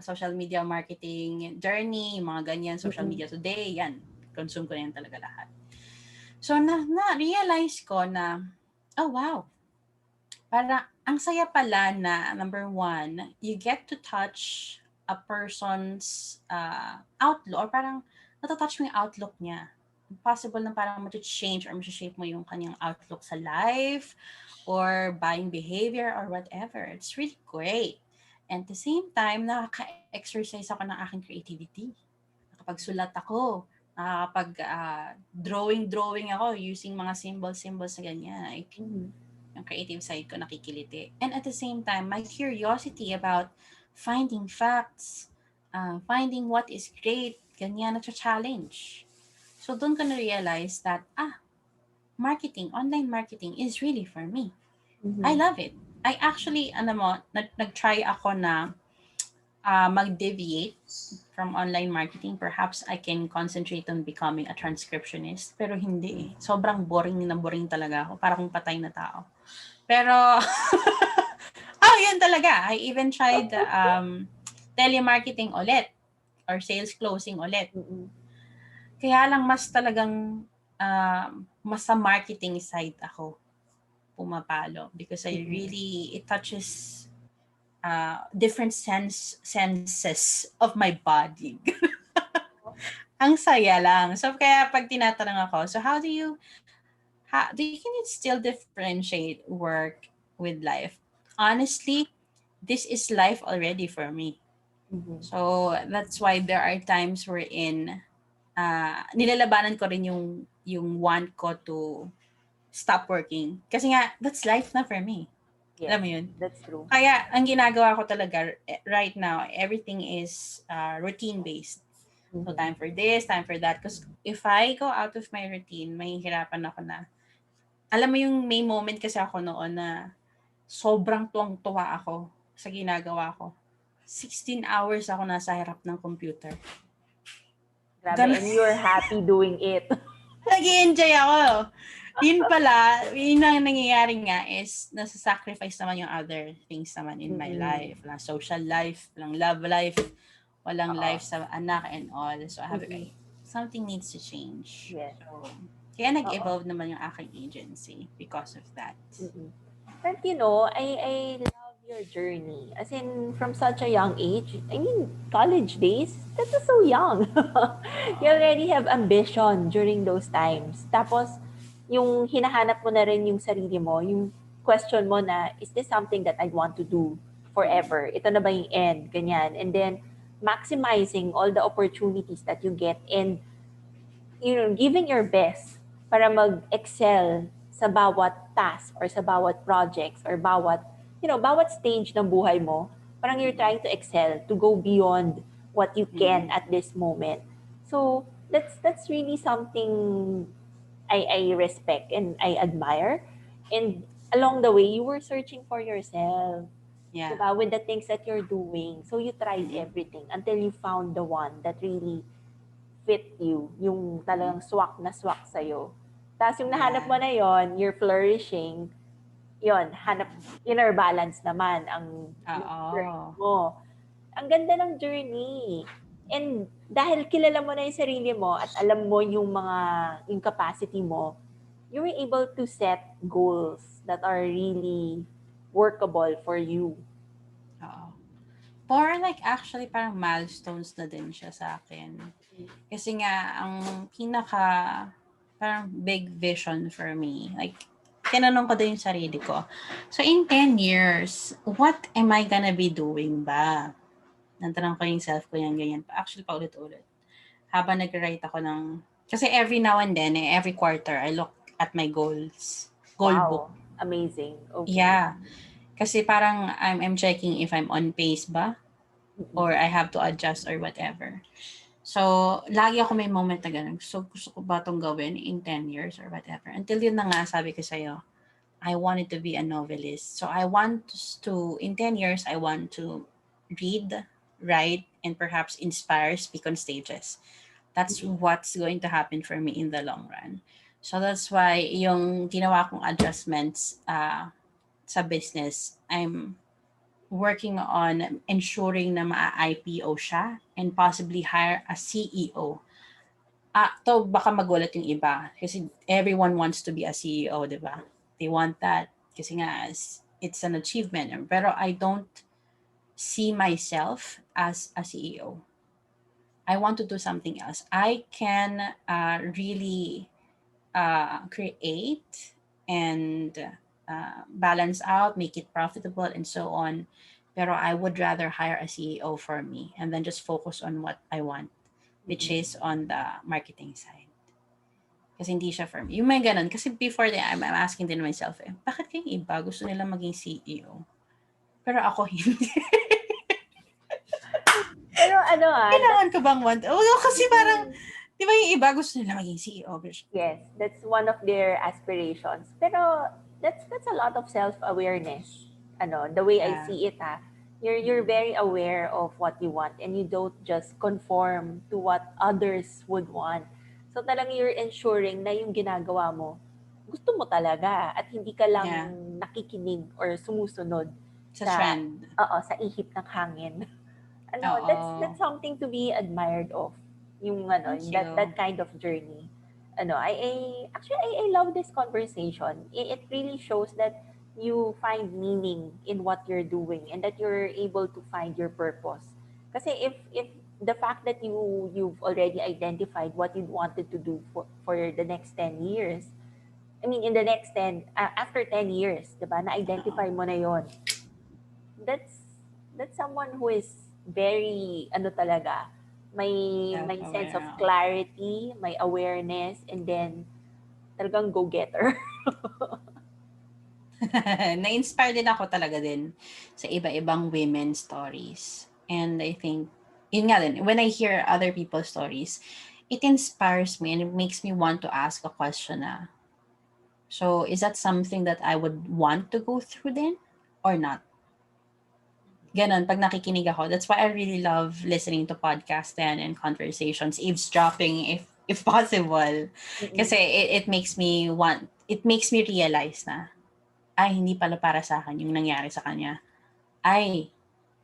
social media marketing journey, mga ganyan, social Mm. media today, yan. Consume ko na yan talaga lahat. So, na-realize ko na, oh wow, para ang saya pala na, number one, you get to touch a person's outlook, or parang natatouch mo yung outlook niya. Possible na parang change or shape mo yung kanyang outlook sa life or buying behavior or whatever. It's really great. And at the same time, nakaka-exercise ako ng aking creativity. Nakapagsulat ako, drawing ako using mga symbols na ganyan. Like, Mhm. yung creative side ko nakikiliti. And at the same time, my curiosity about finding facts, finding what is great, ganyan na challenge. So doon ko na-realize that, online marketing is really for me. I Mhm. love it. I actually, nag-try ako na mag-deviate from online marketing. Perhaps I can concentrate on becoming a transcriptionist. Pero hindi eh. Sobrang boring na boring talaga ako. Para kung patay na tao. Pero, oh, yun talaga. I even tried telemarketing ulit or sales closing ulit. Mm. Kaya lang mas talagang mas sa marketing side ako pumapalo because Mm. it touches different senses of my body. Ang saya lang. So, kaya pag tinatanong ako, so do you can still differentiate work with life? Honestly, this is life already for me. Mhm. So, that's why there are times wherein nilalabanan ko rin yung want ko to stop working. Kasi nga, that's life na for me. Alam Yes, mo yun? that's true. Kaya, ang ginagawa ko talaga right now, everything is routine-based. So, Mhm. time for this, time for that. Because if I go out of my routine, mahihirapan ako na. Alam mo yung may moment kasi ako noon na sobrang tuwang-tuwa ako sa ginagawa ko. 16 hours ako nasa harap ng computer. Grabe, Ganun. and you're happy doing it. Nag-enjoy ako. Yun pala, yun ang nangyayari nga is nasa-sacrifice naman yung other things naman in my Mm. life. Walang social life, walang love life, walang Oo. life sa anak and all. So, Mm. something needs to change. Yes. So, kaya Oo. nag-evolve naman yung aking agency because of that. Mm. But you know, I love your journey? As in, from such a young age, I mean, college days, that was so young. You Oo. already have ambition during those times. Tapos, yung hinahanap mo na rin yung sarili mo, yung question mo na, is this something that I want to do forever? Ito na ba yung end? Ganyan. And then, maximizing all the opportunities that you get and giving your best para mag-excel sa bawat task or sa bawat projects or bawat stage ng buhay mo. Parang you're trying to excel, to go beyond what you can Mm. at this moment. So, that's really something I respect and I admire. And along the way, you were searching for yourself, Yeah. diba, with the things that you're doing. So you tried Mm. everything until you found the one that really fit you, yung Mm. talagang swak na swak sa'yo. Tapos yung nahanap Yeah. mo na yon, you're flourishing, yon, hanap, Mm. inner balance naman ang search Oo. mo. Ang ganda ng journey. And dahil kilala mo na yung sarili mo at alam mo yung capacity mo, you were able to set goals that are really workable for you. Oo. More like actually parang milestones na din siya sa akin. Kasi nga, ang pinaka parang big vision for me, like, tinanong ko din yung sarili ko. So, in 10 years, what am I gonna be doing ba? Natanong ko yung self ko yan, ganyan. Actually, paulit-ulit. Habang nag-write ako ng... Kasi every now and then, every quarter, I look at my goals. Goal book. Wow, amazing. Okay. Yeah. Kasi parang I'm checking if I'm on pace ba Mm-mm. or I have to adjust or whatever. So, lagi ako may moment na ganun. So, gusto ko ba itong gawin in 10 years or whatever. Until yun na nga, sabi ko sa'yo, I wanted to be a novelist. So, I want to, in 10 years, I want to read, write, and perhaps inspire, speak on stages. That's what's going to happen for me in the long run. So, that's why yung ginawa kong adjustments sa business, I'm working on ensuring na ma-IPO siya and possibly hire a CEO. To baka magulat yung iba kasi everyone wants to be a CEO, di ba? They want that kasi nga it's an achievement. Pero I don't see myself as a CEO. I want to do something else. I can really create and balance out, make it profitable, and so on. Pero I would rather hire a CEO for me and then just focus on what I want, which Mm-mm. is on the marketing side. Kasi hindi siya for me. Yung may ganun. Kasi before that, I'm asking din myself, bakit kayong iba gusto nila maging CEO? Pero ako hindi. Pero ano Kailangan that's ko bang want? Oo, kasi parang, mm, di ba yung iba gusto nila maging CEO? yes, that's one of their aspirations. Pero that's a lot of self-awareness. Ano, the way I Yeah. see it you're Mm-mm. very aware of what you want and you don't just conform to what others would want. So talagang you're ensuring na yung ginagawa mo gusto mo talaga at hindi ka lang Yeah. nakikinig or sumusunod Sa sa trend. sa ihip ng hangin. Ano, that's Oo. something to be admired of. Thank That you. kind of journey. I actually I love this conversation. It really shows that you find meaning in what you're doing and that you're able to find your purpose. Kasi if the fact that you've already identified what you wanted to do for the next 10 years, I mean in the next 10 after 10 years, 'di ba? Oo. Na-identify mo na 'yon, that's someone who is very talaga may sense of Self-aware. clarity, may awareness, and then talagang go-getter. Na-inspire din ako talaga din sa iba-ibang women stories. And I think, yun nga din, when I hear other people's stories, it inspires me and it makes me want to ask a question na, so is that something that I would want to go through then or not? Ganon, pag nakikinig ako. That's why I really love listening to podcasts then and conversations, eavesdropping if possible. Kasi Mm-mm. it makes me want, it makes me realize na, ay, hindi pala para sa akin yung nangyari sa kanya. Ay,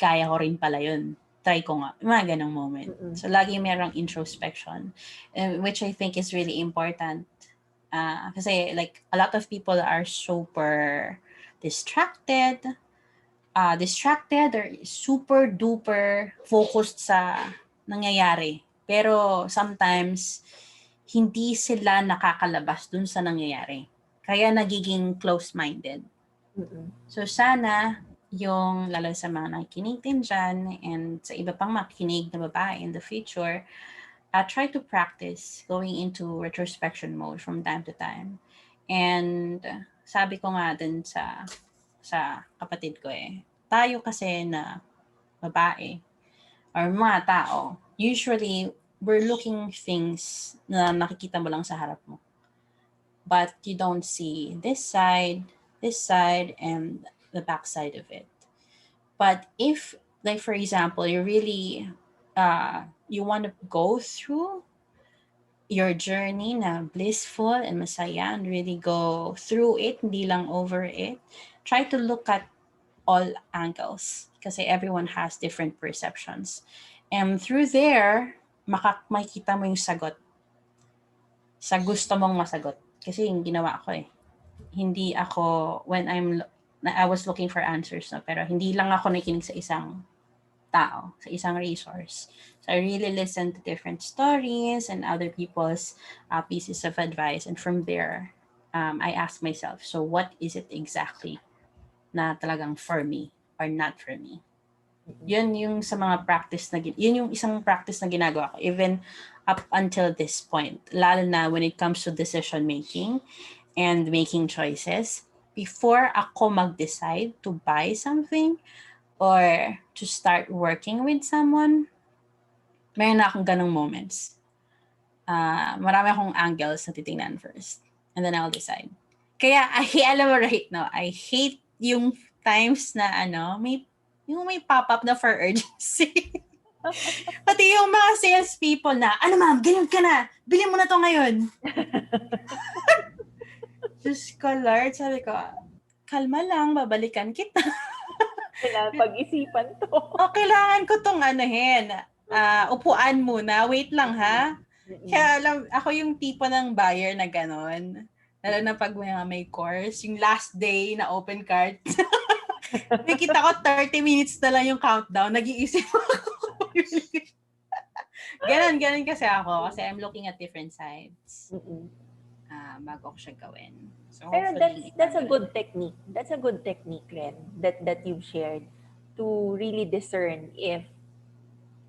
kaya ko rin pala yun. Try ko nga. Mga ganong moment. Mm-mm. So, lagi merong introspection, which I think is really important. Kasi, like, a lot of people are super distracted. distracted or super duper focused sa nangyayari. Pero sometimes, hindi sila nakakalabas dun sa nangyayari. Kaya nagiging close-minded. Mm-mm. So sana, yung lalo sa mga nakikinig din dyan and sa iba pang makikinig na babae in the future, try to practice going into retrospection mode from time to time. And sabi ko nga din sa kapatid ko tayo kasi na babae or mga tao, usually we're looking things na nakikita mo lang sa harap mo. But you don't see this side, and the back side of it. But if, like for example, you really you want to go through your journey na blissful and masaya and really go through it, hindi lang over it, try to look at all angles kasi everyone has different perceptions. And through there, makikita mo yung sagot sa gusto mong masagot. Kasi yung ginawa ko hindi ako, I was looking for answers, no? Pero hindi lang ako nakikinig sa isang tao, sa isang resource. So I really listen to different stories and other people's pieces of advice. And from there, I ask myself, so what is it exactly na talagang for me or not for me? Mm-mm. Yun yung sa mga practice yun yung isang practice na ginagawa ko even up until this point. Lalo na when it comes to decision making and making choices. Before ako mag-decide to buy something or to start working with someone, mayroon na akong ganong moments. Marami akong angles na titingnan first. And then I'll decide. Kaya, alam mo right now, I hate yung times na may pop-up na for urgency. Pati yung mga sales people na, ano ma'am, ganyan ka na. Bilhin mo na to ngayon. Diyos ko, Lord, sabi ko, kalma lang, babalikan kita. Kailangan pag-isipan to. O, kailangan ko tong anuhin. Upuan muna. Wait lang, ha? Mm-mm. Kaya alam, ako yung tipo ng buyer na ganon. Lalo na pag may course, yung last day na open cart. Nakita ko 30 minutes na lang yung countdown. Nag-iisip ako. Ganon kasi ako. Kasi I'm looking at different sides. Mm-mm. Bago ko siya gawin. So Pero hopefully, that's a magaling. good technique. That's a good technique, Ren, that you've shared to really discern if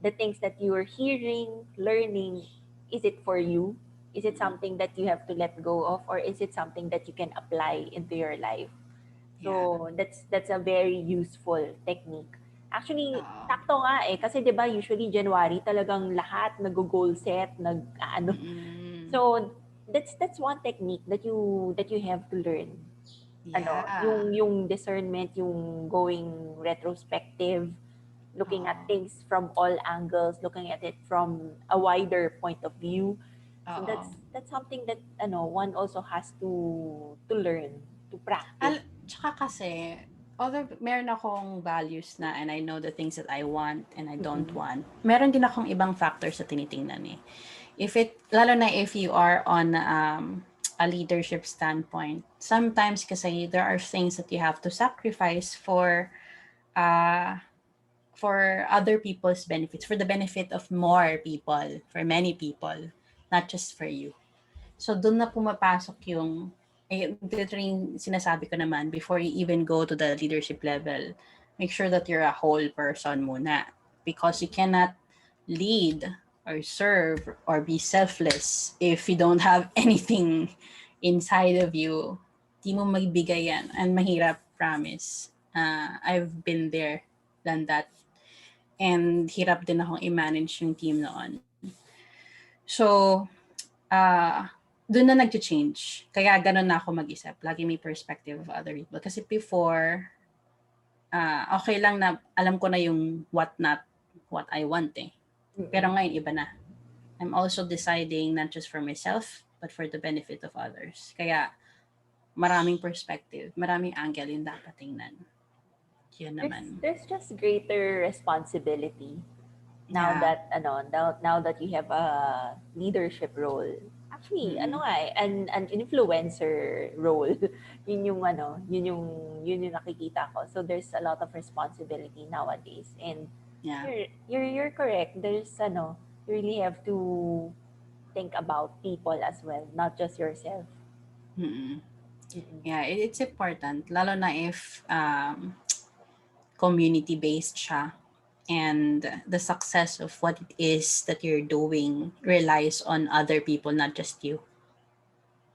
the things that you're hearing, learning, is it for you? Is it Mm-mm. something that you have to let go of, or is it something that you can apply into your life? Yeah. So that's a very useful technique. Actually, Oo. sakto nga kasi 'di ba usually January talagang lahat nag-goal set, nag-ano. Mm-mm. So that's one technique that you have to learn. Ano, Yeah. yung discernment, yung going retrospective, looking at Oo. things from all angles, looking at it from a wider point of view. So Oo. that's something that one also has to learn, to practice. Tsaka kasi, although meron akong values na and I know the things that I want and I don't Mm-mm. want, meron din akong ibang factors na tinitingnan lalo na if you are on a leadership standpoint, sometimes kasi there are things that you have to sacrifice uh, for other people's benefits, for the benefit of more people, for many people, not just for you. So doon na pumapasok dito rin sinasabi ko naman, before you even go to the leadership level, make sure that you're a whole person muna. Because you cannot lead or serve or be selfless if you don't have anything inside of you. Di mo magbigay yan. And mahirap, promise. I've been there, done that. And hirap din akong i-manage yung team noon. So, uh, doon na nag-change. Kaya ganun na ako mag-isip. Lagi may perspective of other people. Kasi before, okay lang na alam ko na yung what I want Pero Mm-mm. ngayon, iba na. I'm also deciding not just for myself, but for the benefit of others. Kaya, maraming perspective, maraming angle yung dapat tingnan. Yun naman. There's just greater responsibility now Yeah. that now that you have a leadership role. Actually, ano Mm-mm. nga eh, an influencer role. Yun yung nakikita ko. So there's a lot of responsibility nowadays. And Yeah. you're correct. You really have to think about people as well, not just yourself. Mm-mm. Mm-mm. Yeah, it's important. Lalo na if community-based siya. And the success of what it is that you're doing relies on other people, not just you.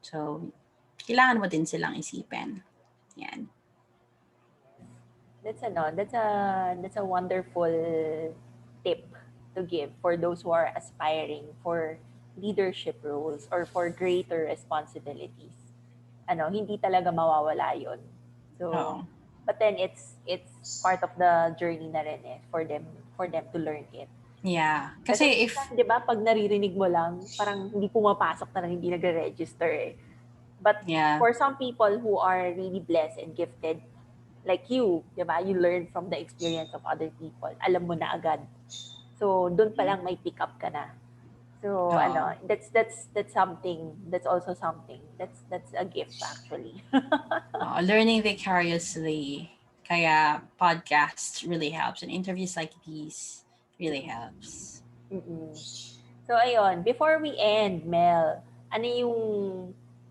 So, kailangan mo din silang isipin. Yan. That's a wonderful tip to give for those who are aspiring for leadership roles or for greater responsibilities. Hindi talaga mawawala 'yon. So, Oo. but then it's part of the journey na rin eh for them to learn it. Yeah. Kasi Kasi minsan, if, 'di ba, pag naririnig mo lang, parang hindi pumapasok na hindi nagre-register eh. But yeah. for some people who are really blessed and gifted, like you, 'di ba? You learn from the experience of other people. Alam mo na agad. So, doon pa Mm. lang may pick up ka na. So, Oo. that's something. That's also something. That's a gift actually. Learning vicariously. Kaya podcasts really helps. And interviews like these really helps. Mm-mm. So, ayun, before we end, Mel, ano yung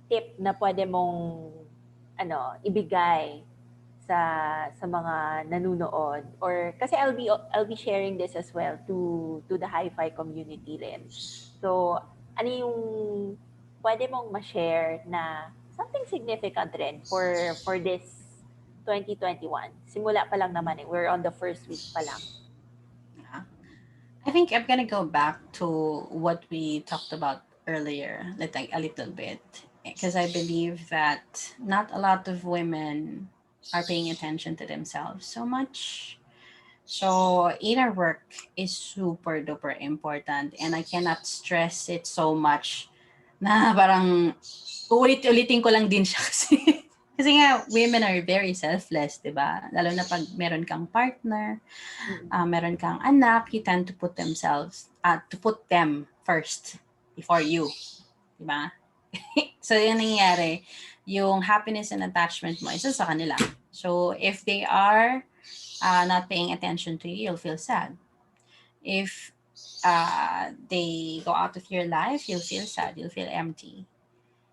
tip na pwede mong ibigay sa mga nanunood, or kasi I'll be sharing this as well to the hi-fi community rin. So, ano yung pwede mong ma-share na something significant rin for this 2021? Simula pa lang naman eh. We're on the first week pa lang. Yeah. I think I'm gonna go back to what we talked about earlier, like a little bit, because I believe that not a lot of women are paying attention to themselves so much. So inner work is super duper important, and I cannot stress it so much na parang ulit-ulitin ko lang din siya kasi kasi nga women are very selfless, 'di ba? Lalo na pag meron kang partner, Mm-mm. meron kang anak, you tend to put them first before you, di ba? So, yung nangyayari, yung happiness and attachment mo, isa sa kanila. So, if they are not paying attention to you, you'll feel sad. If they go out of your life, you'll feel sad, you'll feel empty.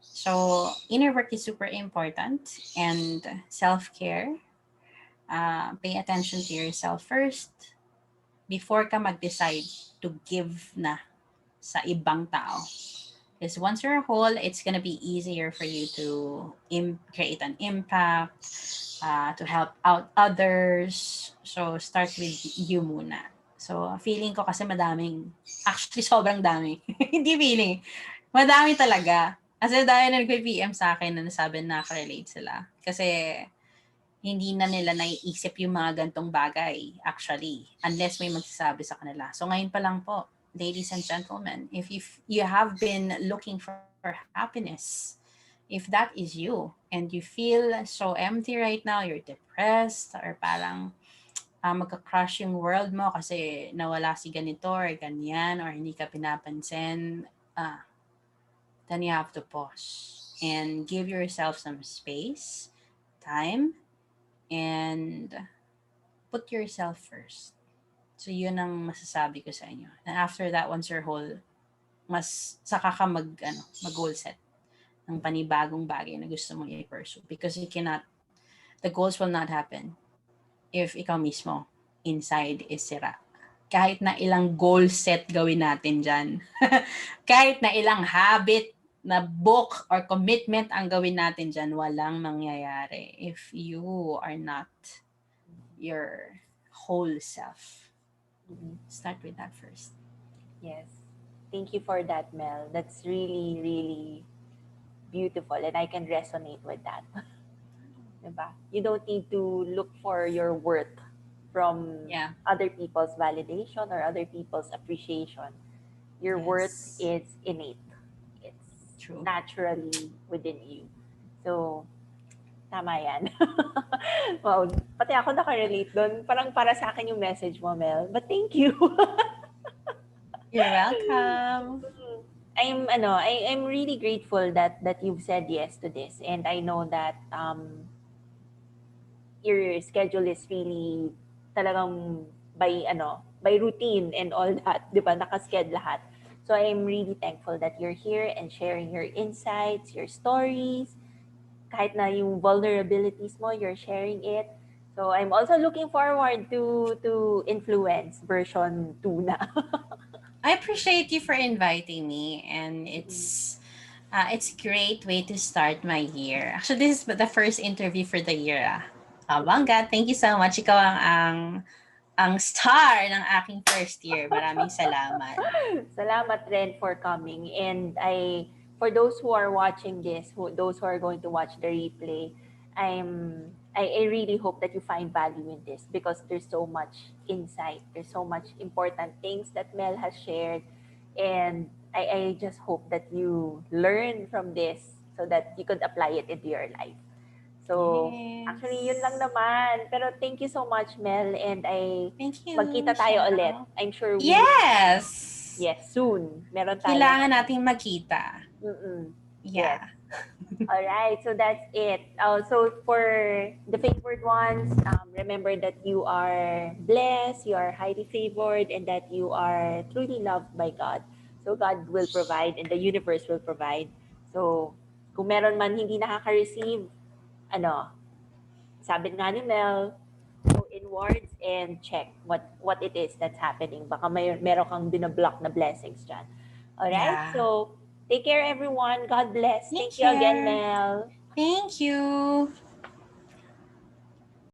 So, inner work is super important, and self care. Pay attention to yourself first before ka mag-decide to give na sa ibang tao. Because once you're whole, it's gonna be easier for you to create an impact, to help out others. So, start with you muna. So, feeling ko kasi madaming, actually sobrang dami. Hindi feeling, madami talaga. Kasi dahil na nag-PM sa akin na nasabi na relate sila. Kasi hindi na nila naiisip yung mga gantong bagay, actually, unless may magsasabi sa kanila. So ngayon pa lang po, ladies and gentlemen, if you have been looking for happiness, if that is you, and you feel so empty right now, you're depressed, or parang magka-crush yung world mo kasi nawala si ganito or ganyan, or hindi ka pinapansin, then you have to pause and give yourself some space, time, and put yourself first. So, yun ang masasabi ko sa inyo. And after that, once you're whole, mas saka ka mag-goal set ng panibagong bagay na gusto mong i-pursue. Because the goals will not happen if ikaw mismo inside is sira. Kahit na ilang goal set gawin natin dyan. Kahit na ilang habit na book or commitment ang gawin natin dyan, walang mangyayari if you are not your whole self. Mm-mm. Start with that first. Yes. Thank you for that, Mel. That's really, really beautiful, and I can resonate with that. Diba? You don't need to look for your worth from Yeah, other people's validation or other people's appreciation. Your worth yes, is innate. It's true. naturally within you. So, tama yan. Wow. Pati ako nakarelate doon. Parang para sa akin yung message mo, Mel. But thank you. You're welcome. I'm really grateful that you've said yes to this, and I know that your schedule is really talagang by routine and all that, 'di ba? Nakasked lahat. So I'm really thankful that you're here and sharing your insights, your stories, kahit na yung vulnerabilities mo, you're sharing it. So I'm also looking forward to influence version 2 na. I appreciate you for inviting me, and Mm-mm. it's a great way to start my year. Actually, this is the first interview for the year. Bangga, thank you so much. Ikaw ang star ng aking first year. Maraming salamat. Salamat rin for coming. And for those who are watching this, those who are going to watch the replay, I really hope that you find value in this because there's so much insight. There's so much important things that Mel has shared. And I just hope that you learn from this so that you could apply it into your life. So, actually, yun lang Yes. naman. Pero thank you so much, Mel. And Thank you, magkita tayo ulit. Shell. I'm sure Yes! yes, soon. Meron tayong, Kailangan nating magkita. mm yes. Yeah. All right, so that's it. So for the favored ones, remember that you are blessed, you are highly favored, and that you are truly loved by God. So God will provide and the universe will provide. So kung meron man hindi nakaka-receive, ano, sabi nga ni Mel, go inwards and check what it is that's happening. Baka meron kang binablock na blessings dyan. Alright, Yeah. so take care everyone. God bless. Take Thank you again, care. Mel. Thank you.